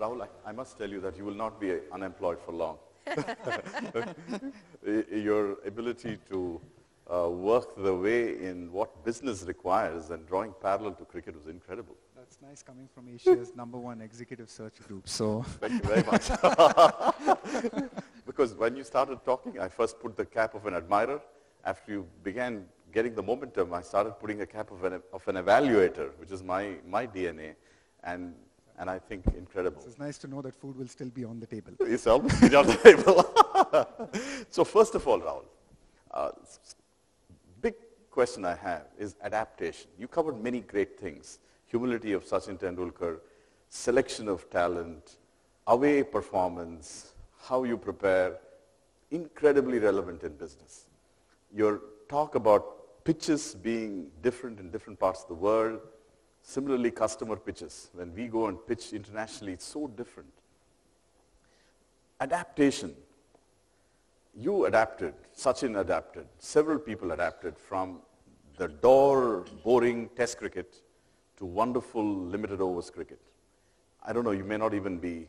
Rahul, I must tell you that you will not be unemployed for long. Your ability to work the way in what business requires and drawing parallel to cricket was incredible. That's nice coming from Asia's #1 executive search group. So Thank you very much. Because when you started talking, I first put the cap of an admirer. After you began getting the momentum, I started putting a cap of an evaluator, which is my DNA, and I think incredible. it's nice to know that food will still be on the table. It's almost on the table. So first of all, Rahul, big question I have is adaptation. You covered many great things. Humility of Sachin Tendulkar, selection of talent, away performance, how you prepare, incredibly relevant in business. Your talk about pitches being different in different parts of the world, similarly customer pitches. When we go and pitch internationally, it's so different. Adaptation. You adapted, Sachin adapted, several people adapted from the dull, boring test cricket to wonderful limited overs cricket. I don't know, you may not even be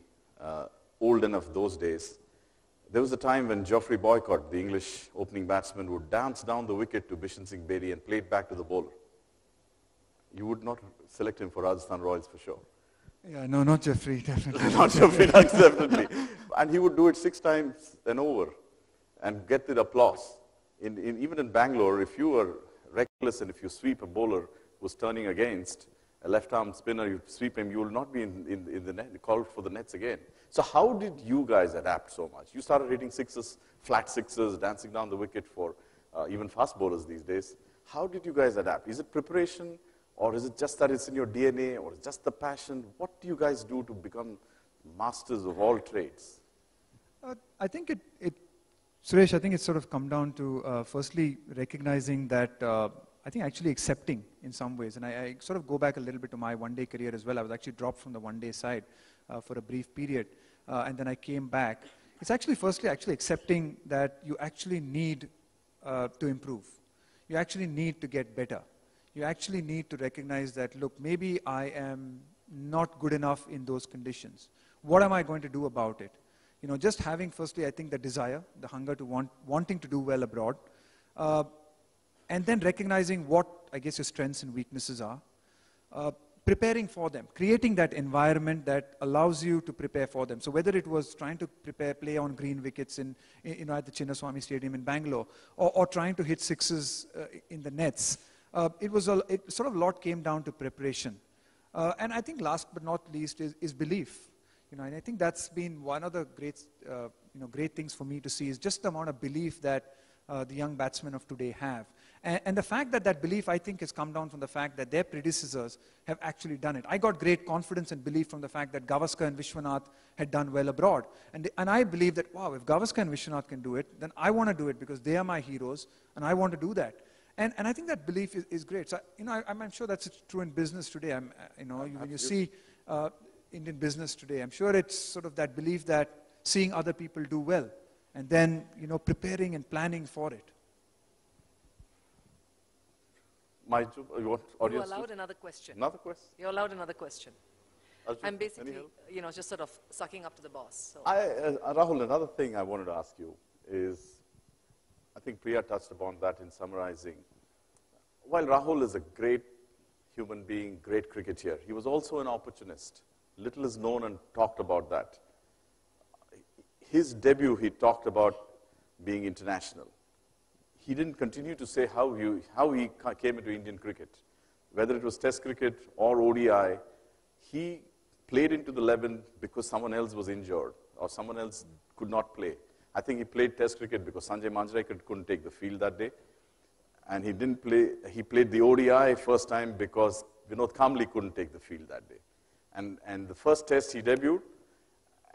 old enough those days. There was a time when Geoffrey Boycott, the English opening batsman, would dance down the wicket to Bishan Singh Bedi and play it back to the bowler. You would not select him for Rajasthan Royals for sure. Yeah, no, not Geoffrey, definitely. Not Geoffrey, definitely. And he would do it 6 times an over and get the applause. Even in Bangalore, if you were reckless and if you sweep a bowler who's turning against, a left-arm spinner, you sweep him, you will not be in the net, called for the nets again. So how did you guys adapt so much? You started hitting sixes, flat sixes, dancing down the wicket for even fast bowlers these days. How did you guys adapt? Is it preparation, or is it just that it's in your DNA, or just the passion? What do you guys do to become masters of all trades? I think Suresh, I think it's sort of come down to firstly recognizing that I think actually accepting in some ways, and I sort of go back a little bit to my one-day career as well. I was actually dropped from the one-day side for a brief period, and then I came back. It's actually firstly actually accepting that you actually need to improve. You actually need to get better. You actually need to recognize that, look, maybe I am not good enough in those conditions. What am I going to do about it? You know, just having firstly, I think the desire, the hunger to wanting to do well abroad, and then recognizing what, I guess, your strengths and weaknesses are, preparing for them, creating that environment that allows you to prepare for them. So whether it was trying to play on green wickets at the Chinnaswamy Stadium in Bangalore, or trying to hit sixes in the nets, it sort of a lot came down to preparation. And I think last but not least is belief. You know, and I think that's been one of the great things for me to see is just the amount of belief that the young batsmen of today have. And the fact that belief, I think, has come down from the fact that their predecessors have actually done it. I got great confidence and belief from the fact that Gavaskar and Vishwanath had done well abroad. And I believe that, wow, if Gavaskar and Vishwanath can do it, then I want to do it because they are my heroes, and I want to do that. And I think that belief is great. So, you know, I'm sure that's true in business today. When you see Indian business today, I'm sure it's sort of that belief that seeing other people do well, and then, you know, preparing and planning for it. You allowed another question. Another question? You're allowed another question. Arjun, I'm basically, just sort of sucking up to the boss. So. Rahul, another thing I wanted to ask you is, I think Priya touched upon that in summarizing. While Rahul is a great human being, great cricketer, he was also an opportunist. Little is known and talked about that. His debut, he talked about being international. He didn't continue to say how he came into Indian cricket. Whether it was Test cricket or ODI, he played into the 11 because someone else was injured or someone else could not play. I think he played Test cricket because Sanjay Manjrekar couldn't take the field that day. And he didn't play, he played the ODI first time because Vinod Kamli couldn't take the field that day. And the first test he debuted,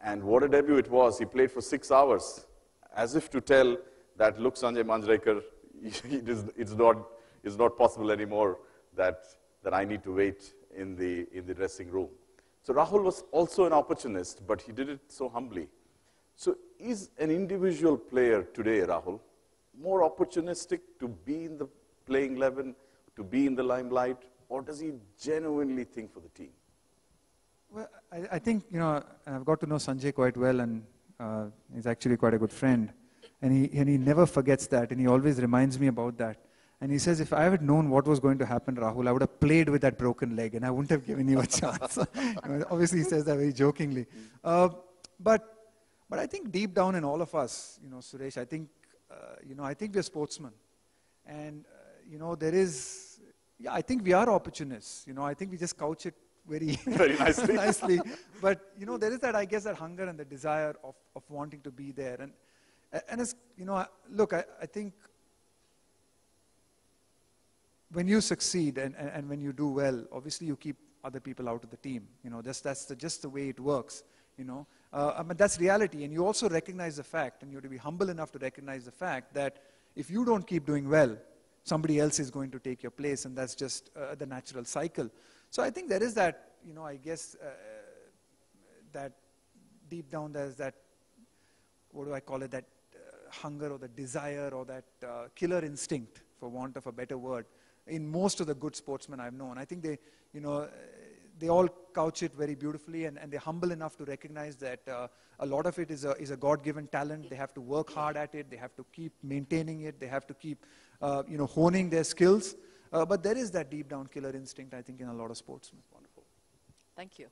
and what a debut it was. He played for 6 hours, as if to tell that, look, Sanjay Manjrekar, it's not possible anymore that I need to wait in the dressing room. So Rahul was also an opportunist, but he did it so humbly. So is an individual player today, Rahul, more opportunistic to be in the playing 11, to be in the limelight, or does he genuinely think for the team? Well, I think, I've got to know Sanjay quite well, and he's actually quite a good friend. And he never forgets that, and he always reminds me about that. And he says, if I had known what was going to happen, Rahul, I would have played with that broken leg, and I wouldn't have given you a chance. Obviously, he says that very jokingly. But I think deep down in all of us, Suresh, I think we're sportsmen. And, there is, I think we are opportunists. I think we just couch it very, Very nicely. nicely. But, there is that, I guess, that hunger and the desire of wanting to be there. And as, look, I think when you succeed and when you do well, obviously you keep other people out of the team. That's just the way it works. I mean, that's reality. And you also recognize the fact, and you have to be humble enough to recognize the fact that if you don't keep doing well, somebody else is going to take your place, and that's just the natural cycle. So I think there is that, I guess, that deep down there's that, what do I call it, that hunger or the desire or that killer instinct, for want of a better word, in most of the good sportsmen I've known. I think they, they all couch it very beautifully, and they're humble enough to recognize that a lot of it is a God-given talent. They have to work hard at it. They have to keep maintaining it. They have to keep, honing their skills. But there is that deep down killer instinct, I think, in a lot of sportsmen. Thank you.